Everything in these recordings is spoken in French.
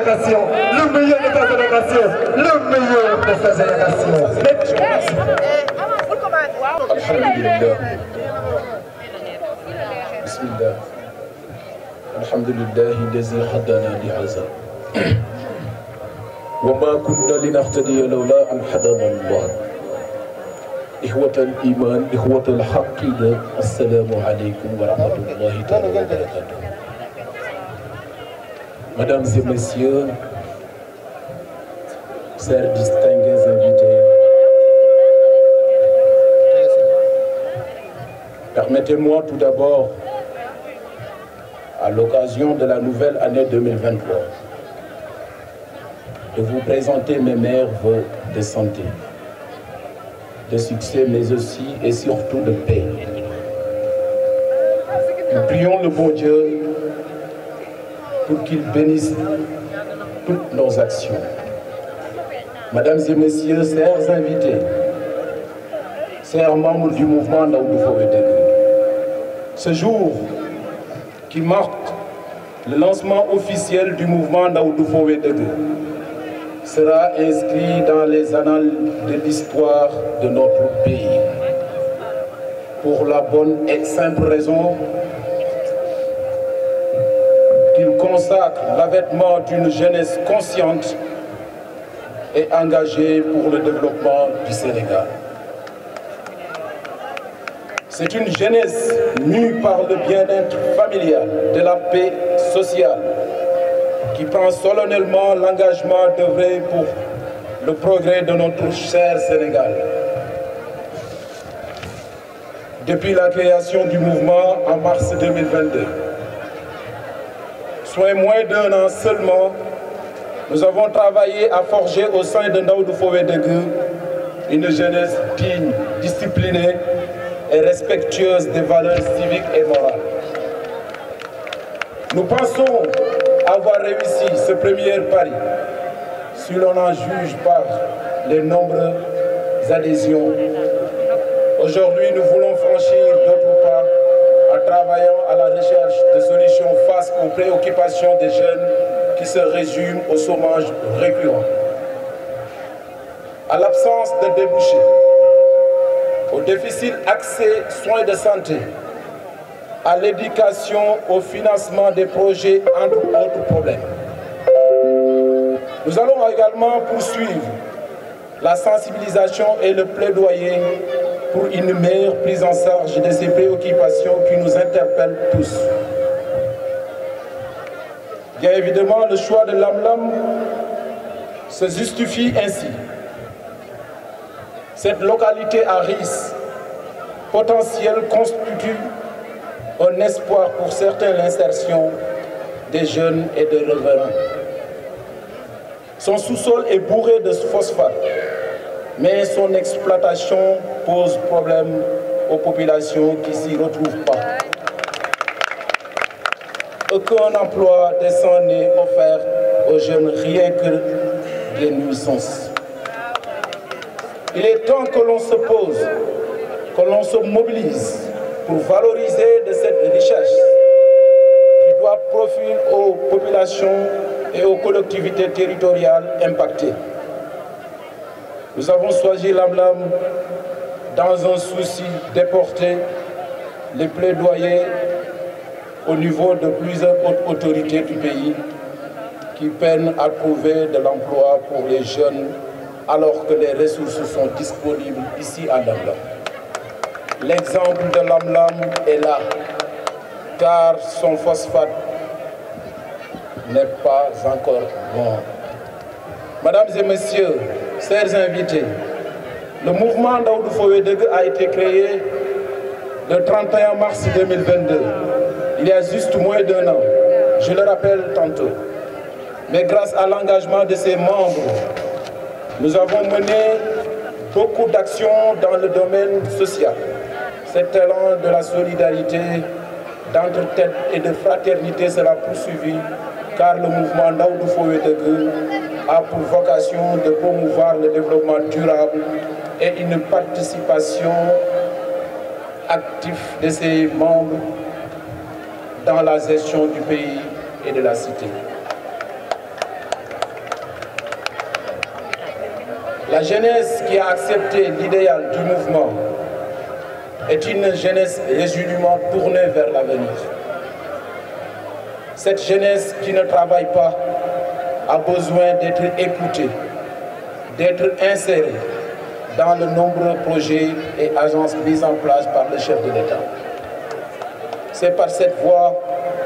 génération, le meilleur de ta génération, le meilleur de sa génération. Alhamdulillah. Bismillah. Alhamdulillah, الذي هدانا لهذا وما كنا لنهتدي لولا أن هدانا الله. إخوة الإيمان، إخوة الحقيقة، السلام عليكم ورحمة الله تعالى وبركاته. Mesdames et messieurs, chers distingués invités, permettez-moi tout d'abord, à l'occasion de la nouvelle année 2023, de vous présenter mes meilleurs vœux de santé, de succès, mais aussi et surtout de paix. Nous prions le bon Dieu pour qu'il bénisse toutes nos actions. Mesdames et messieurs, chers invités, chers membres du mouvement Ndaoudou Fowédégue, ce jour qui marque le lancement officiel du mouvement Ndaoudou Fowédégue sera inscrit dans les annales de l'histoire de notre pays. Pour la bonne et simple raison qu'il consacre l'avènement d'une jeunesse consciente et engagée pour le développement du Sénégal. C'est une jeunesse mue par le bien-être familial, de la paix sociale, qui prend solennellement l'engagement d'œuvrer pour le progrès de notre cher Sénégal. Depuis la création du mouvement en mars 2022, soit moins d'un an seulement, nous avons travaillé à forger au sein de Ndaoudou Fowédégue une jeunesse digne, disciplinée et respectueuse des valeurs civiques et morales. Nous pensons avoir réussi ce premier pari, si l'on en juge par les nombreuses adhésions. Aujourd'hui, nous voulons franchir d'autres pas en travaillant à la recherche de solutions face aux préoccupations des jeunes qui se résument au chômage récurrent, à l'absence de débouchés, au déficit accès soins de santé, à l'éducation, au financement des projets, entre autres problèmes. Nous allons également poursuivre la sensibilisation et le plaidoyer pour une meilleure prise en charge de ces préoccupations qui nous interpellent tous. Bien évidemment, le choix de Lamlam se justifie ainsi. Cette localité à risque potentiel constitue un espoir pour certains l'insertion des jeunes et des riverains. Son sous-sol est bourré de phosphate, mais son exploitation pose problème aux populations qui s'y retrouvent pas. Aucun emploi décent n'est offert aux jeunes, rien que des nuisances. Il est temps que l'on se pose, que l'on se mobilise pour valoriser de cette richesse qui doit profiter aux populations et aux collectivités territoriales impactées. Nous avons choisi Lamlam dans un souci d'éporter les plaidoyers au niveau de plusieurs autorités du pays qui peinent à trouver de l'emploi pour les jeunes alors que les ressources sont disponibles ici à Lamlam. L'exemple de Lamlam est là, car son phosphate n'est pas encore bon. Mesdames et messieurs, chers invités, le mouvement Ndaoudou Fowédégue a été créé le 31 mars 2022, il y a juste moins d'un an, je le rappelle tantôt. Mais grâce à l'engagement de ses membres, nous avons mené beaucoup d'actions dans le domaine social. Cet élan de la solidarité, d'entraide et de fraternité sera poursuivi car le mouvement Ndaoudou Fowédégue a pour vocation de promouvoir le développement durable et une participation active de ses membres dans la gestion du pays et de la cité. La jeunesse qui a accepté l'idéal du mouvement est une jeunesse résolument tournée vers l'avenir. Cette jeunesse qui ne travaille pas a besoin d'être écoutée, d'être insérée dans de nombreux projets et agences mises en place par le chef de l'État. C'est par cette voie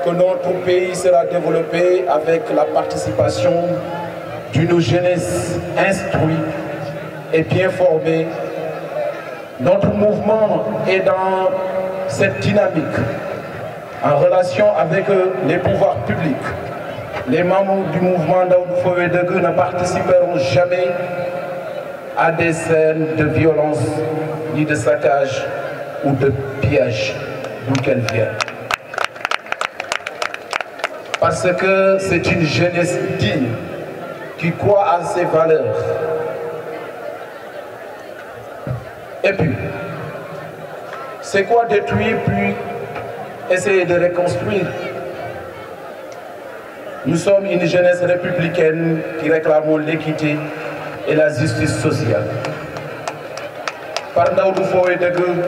que notre pays sera développé avec la participation d'une jeunesse instruite et bien formée. Notre mouvement est dans cette dynamique, en relation avec les pouvoirs publics. Les membres du mouvement Daoudou Fowé-Degue ne participeront jamais à des scènes de violence, ni de saccage ou de pillage, d'où qu'elles viennent. Parce que c'est une jeunesse digne qui croit à ses valeurs. Et puis, c'est quoi détruire puis essayer de reconstruire? Nous sommes une jeunesse républicaine qui réclamons l'équité et la justice sociale. Par Daoudou Fowé-Degue,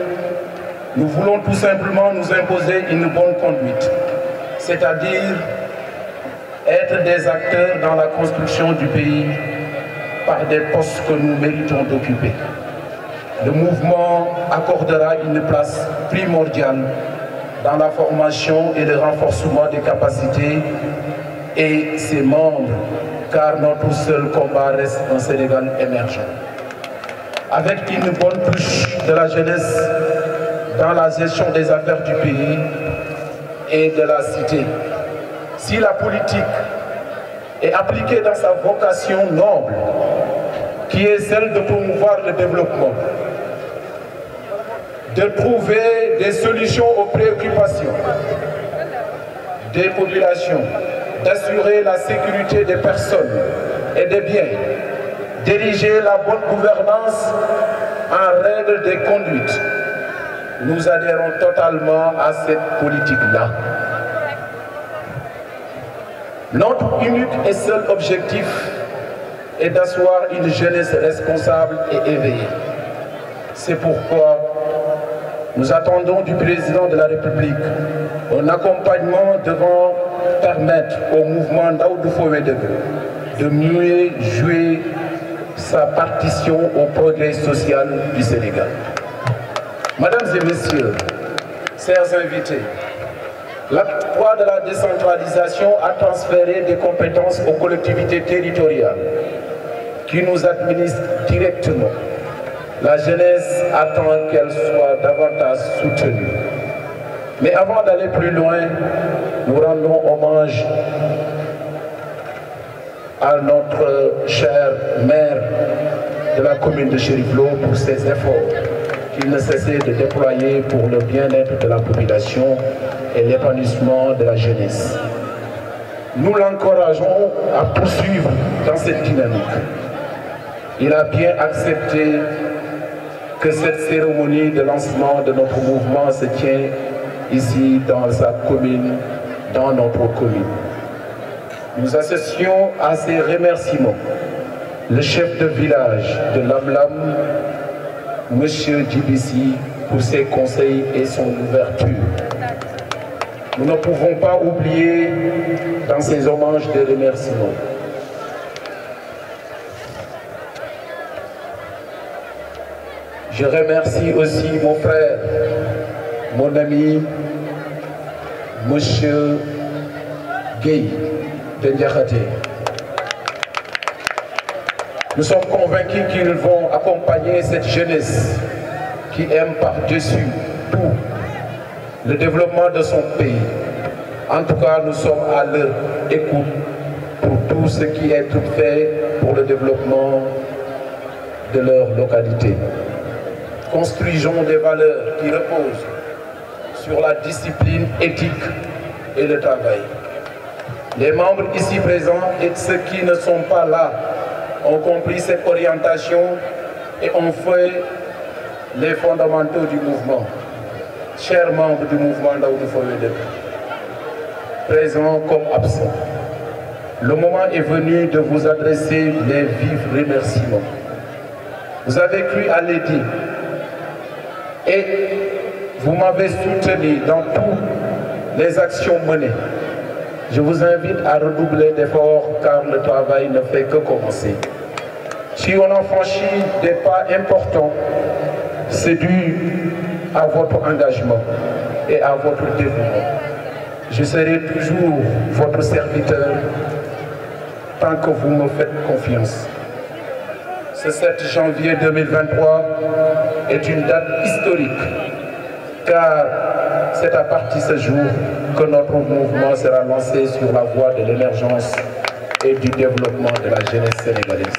nous voulons tout simplement nous imposer une bonne conduite, c'est-à-dire être des acteurs dans la construction du pays par des postes que nous méritons d'occuper. Le mouvement accordera une place primordiale dans la formation et le renforcement des capacités et ses membres, car notre seul combat reste un Sénégal émergent. Avec une bonne touche de la jeunesse dans la gestion des affaires du pays et de la cité. Si la politique est appliquée dans sa vocation noble, qui est celle de promouvoir le développement, de trouver des solutions aux préoccupations des populations, d'assurer la sécurité des personnes et des biens, diriger la bonne gouvernance en règle des conduites. Nous adhérons totalement à cette politique-là. Notre unique et seul objectif est d'asseoir une jeunesse responsable et éveillée. C'est pourquoi nous attendons du président de la République un accompagnement devant permettre au mouvement Daoudou Fowé-Degue de mieux jouer sa partition au progrès social du Sénégal. Mesdames et messieurs, chers invités, l'acte 3 de la décentralisation a transféré des compétences aux collectivités territoriales qui nous administrent directement. La jeunesse attend qu'elle soit davantage soutenue. Mais avant d'aller plus loin, nous rendons hommage à notre cher maire de la commune de Cherif Lo pour ses efforts qu'il ne cessait de déployer pour le bien-être de la population et l'épanouissement de la jeunesse. Nous l'encourageons à poursuivre dans cette dynamique. Il a bien accepté que cette cérémonie de lancement de notre mouvement se tient ici dans sa commune, dans notre commune. Nous associons à ces remerciements le chef de village de Lamlam, M. Djibissi, pour ses conseils et son ouverture. Nous ne pouvons pas oublier dans ces hommages de remerciements je remercie aussi mon frère, mon ami, M. Gueye de Ndiakhate. Nous sommes convaincus qu'ils vont accompagner cette jeunesse qui aime par-dessus tout le développement de son pays. En tout cas, nous sommes à leur écoute pour tout ce qui est fait pour le développement de leur localité. Construisons des valeurs qui reposent sur la discipline éthique et le travail. Les membres ici présents et ceux qui ne sont pas là ont compris cette orientation et ont fait les fondamentaux du mouvement. Chers membres du mouvement Daoudou Fowé-Degue, présents comme absents, le moment est venu de vous adresser les vifs remerciements. Vous avez cru à l'édit et vous m'avez soutenu dans toutes les actions menées. Je vous invite à redoubler d'efforts car le travail ne fait que commencer. Si on a franchi des pas importants, c'est dû à votre engagement et à votre dévouement. Je serai toujours votre serviteur tant que vous me faites confiance. Ce 7 janvier 2023 est une date historique car c'est à partir de ce jour que notre mouvement sera lancé sur la voie de l'émergence et du développement de la jeunesse sénégalaise.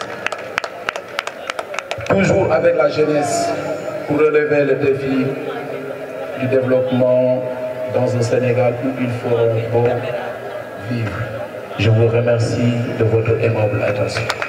Toujours avec la jeunesse pour relever le défi du développement dans un Sénégal où il faut bon vivre. Je vous remercie de votre aimable attention.